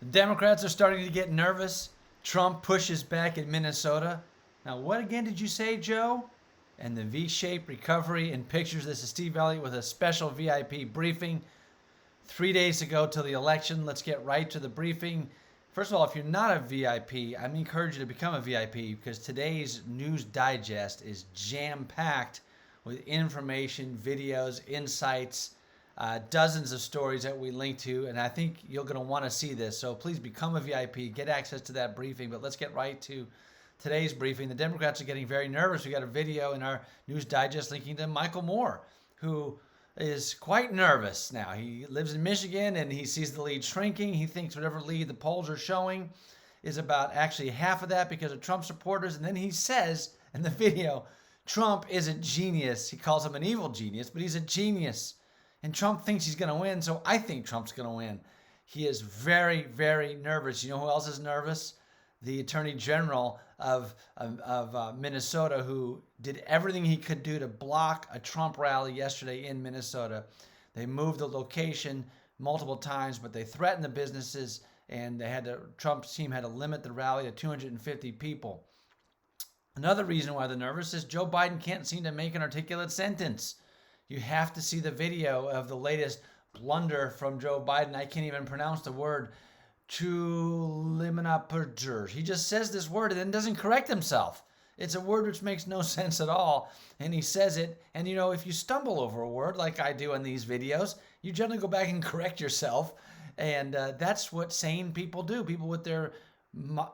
The Democrats are starting to get nervous. Trump pushes back in Minnesota. Now, what again did you say, Joe? And the V-shaped recovery in pictures. This is Steve Elliott with a special VIP briefing. 3 days ago till the election. Let's get right to the briefing. First of all, if you're not a VIP, I encourage you to become a VIP because today's news digest is jam-packed with information, videos, insights, dozens of stories that we link to, and I think you're going to want to see this. So please become a VIP, get access to that briefing. But let's get right to today's briefing. The Democrats are getting very nervous. We got a video in our news digest linking to Michael Moore, who is quite nervous now. He lives in Michigan and he sees the lead shrinking. He thinks whatever lead the polls are showing is about actually half of that because of Trump supporters. And then he says in the video, Trump is a genius. He calls him an evil genius, but he's a genius. And Trump thinks he's going to win, so I think Trump's going to win. He is very, very nervous. You know who else is nervous? The Attorney General of Minnesota, who did everything he could do to block a Trump rally yesterday in Minnesota. They moved the location multiple times, but they threatened the businesses, and Trump's team had to limit the rally to 250 people. Another reason why they're nervous is Joe Biden can't seem to make an articulate sentence. You have to see the video of the latest blunder from Joe Biden. I can't even pronounce the word. Chulimanaperger. He just says this word and then doesn't correct himself. It's a word which makes no sense at all. And he says it. And you know, if you stumble over a word like I do in these videos, you generally go back and correct yourself. And that's what sane people do. People with their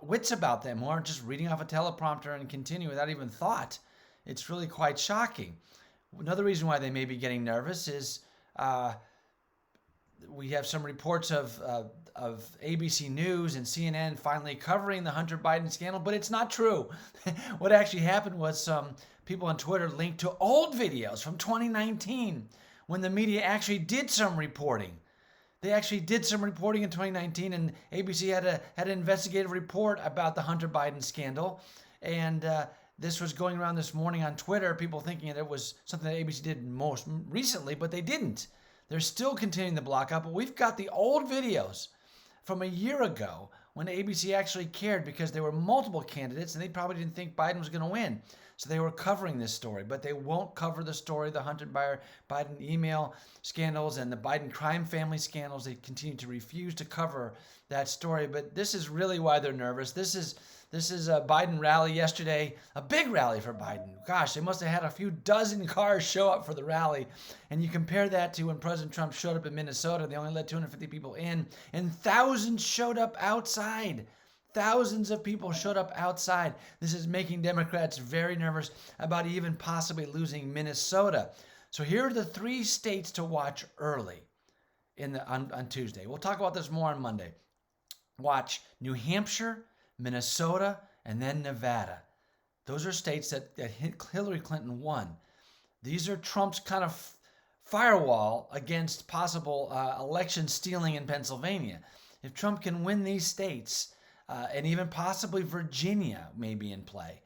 wits about them who aren't just reading off a teleprompter and continue without even thought. It's really quite shocking. Another reason why they may be getting nervous is we have some reports of ABC News and CNN finally covering the Hunter Biden scandal, but it's not true. What actually happened was some people on Twitter linked to old videos from 2019 when the media actually did some reporting. They actually did some reporting in 2019, and ABC had an investigative report about the Hunter Biden scandal, and this was going around this morning on Twitter, people thinking that it was something that ABC did most recently, but they didn't. They're still continuing the block out, but we've got the old videos from a year ago when ABC actually cared because there were multiple candidates and they probably didn't think Biden was going to win. So they were covering this story, but they won't cover the story, the Hunter Biden email scandals and the Biden crime family scandals. They continue to refuse to cover that story, but this is really why they're nervous. This is a Biden rally yesterday, a big rally for Biden. Gosh, they must have had a few dozen cars show up for the rally. And you compare that to when President Trump showed up in Minnesota, they only let 250 people in, and thousands showed up outside. Thousands of people showed up outside. This is making Democrats very nervous about even possibly losing Minnesota. So here are the 3 states to watch early on Tuesday. We'll talk about this more on Monday. Watch New Hampshire, Minnesota, and then Nevada. Those are states that Hillary Clinton won. These are Trump's kind of firewall against possible election stealing in Pennsylvania. If Trump can win these states, and even possibly Virginia may be in play,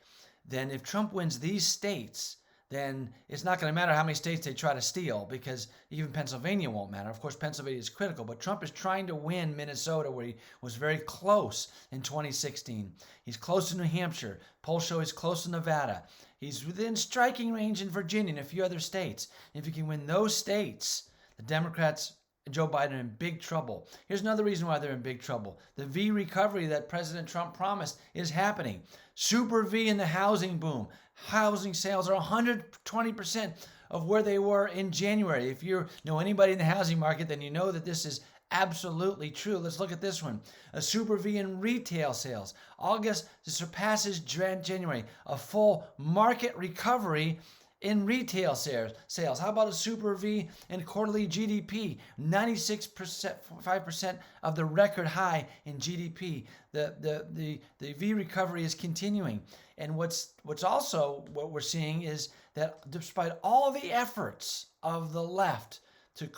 then if Trump wins these states, then it's not going to matter how many states they try to steal because even Pennsylvania won't matter. Of course, Pennsylvania is critical, but Trump is trying to win Minnesota where he was very close in 2016. He's close to New Hampshire. Polls show he's close to Nevada. He's within striking range in Virginia and a few other states. If he can win those states, the Democrats and Joe Biden are in big trouble. Here's another reason why they're in big trouble. The V recovery that President Trump promised is happening. Super V in the housing boom. Housing sales are 120% of where they were in January. If you know anybody in the housing market, then you know that this is absolutely true. Let's look at this one. A super V in retail sales. August surpasses January. A full market recovery in retail sales. How about a super V in quarterly GDP? 96.5% of the record high in GDP. The V recovery is continuing. And what's also what we're seeing is that despite all the efforts of the left to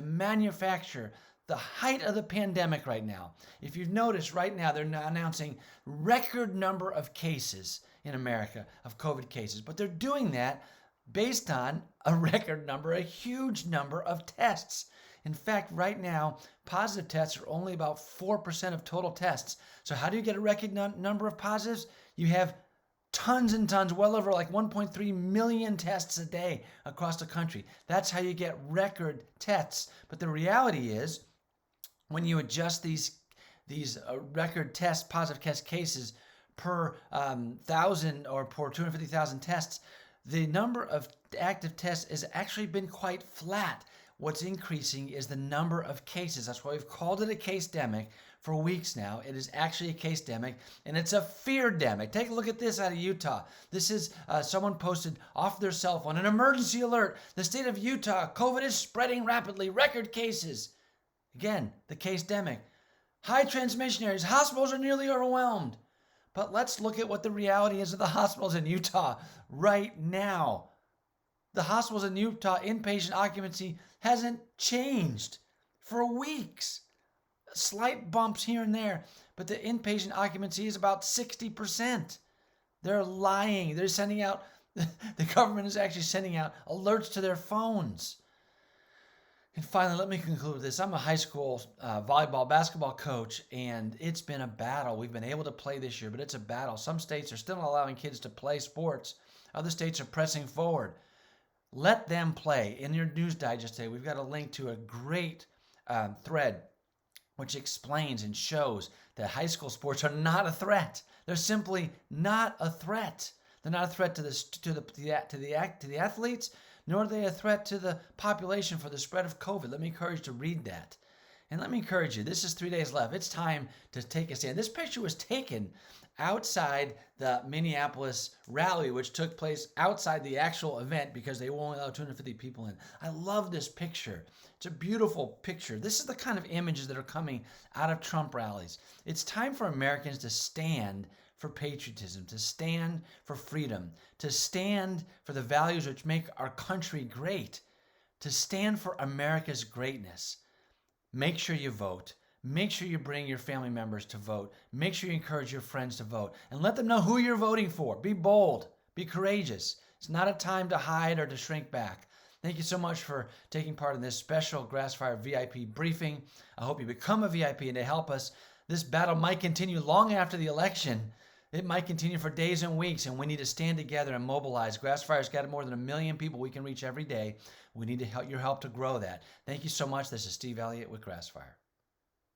manufacture the height of the pandemic right now, if you've noticed right now, they're announcing record number of cases in America of COVID cases, but they're doing that based on a record number, a huge number of tests. In fact, right now, positive tests are only about 4% of total tests. So how do you get a record number of positives? You have tons and tons, well over like 1.3 million tests a day across the country. That's how you get record tests. But the reality is, when you adjust these record test positive test cases per 1,000 or per 250,000 tests, the number of active tests has actually been quite flat. What's increasing is the number of cases. That's why we've called it a case-demic for weeks now. It is actually a case-demic, and it's a fear-demic. Take a look at this out of Utah. This is someone posted off their cell phone, an emergency alert. The state of Utah, COVID is spreading rapidly, record cases. Again, the case-demic. High transmission areas, hospitals are nearly overwhelmed. But let's look at what the reality is of the hospitals in Utah right now. The hospitals in Utah inpatient occupancy hasn't changed for weeks. Slight bumps here and there, but the inpatient occupancy is about 60%. They're lying. They're sending out, the government is actually sending out alerts to their phones. And finally, let me conclude with this. I'm a high school volleyball, basketball coach, and it's been a battle. We've been able to play this year, but it's a battle. Some states are still allowing kids to play sports. Other states are pressing forward. Let them play. In your news digest today, we've got a link to a great thread which explains and shows that high school sports are not a threat. They're simply not a threat. They're not a threat to the athletes, nor are they a threat to the population for the spread of COVID. Let me encourage you to read that. And let me encourage you, this is 3 days left. It's time to take a stand. This picture was taken outside the Minneapolis rally, which took place outside the actual event because they won't allow 250 people in. I love this picture. It's a beautiful picture. This is the kind of images that are coming out of Trump rallies. It's time for Americans to stand for patriotism, to stand for freedom, to stand for the values which make our country great, to stand for America's greatness. Make sure you vote. Make sure you bring your family members to vote. Make sure you encourage your friends to vote and let them know who you're voting for. Be bold. Be courageous. It's not a time to hide or to shrink back. Thank you so much for taking part in this special Grassfire VIP briefing. I hope you become a VIP, and to help us, this battle might continue long after the election. It might continue for days and weeks, and we need to stand together and mobilize. Grassfire's got more than 1 million people we can reach every day. We need your help to grow that. Thank you so much. This is Steve Elliott with Grassfire.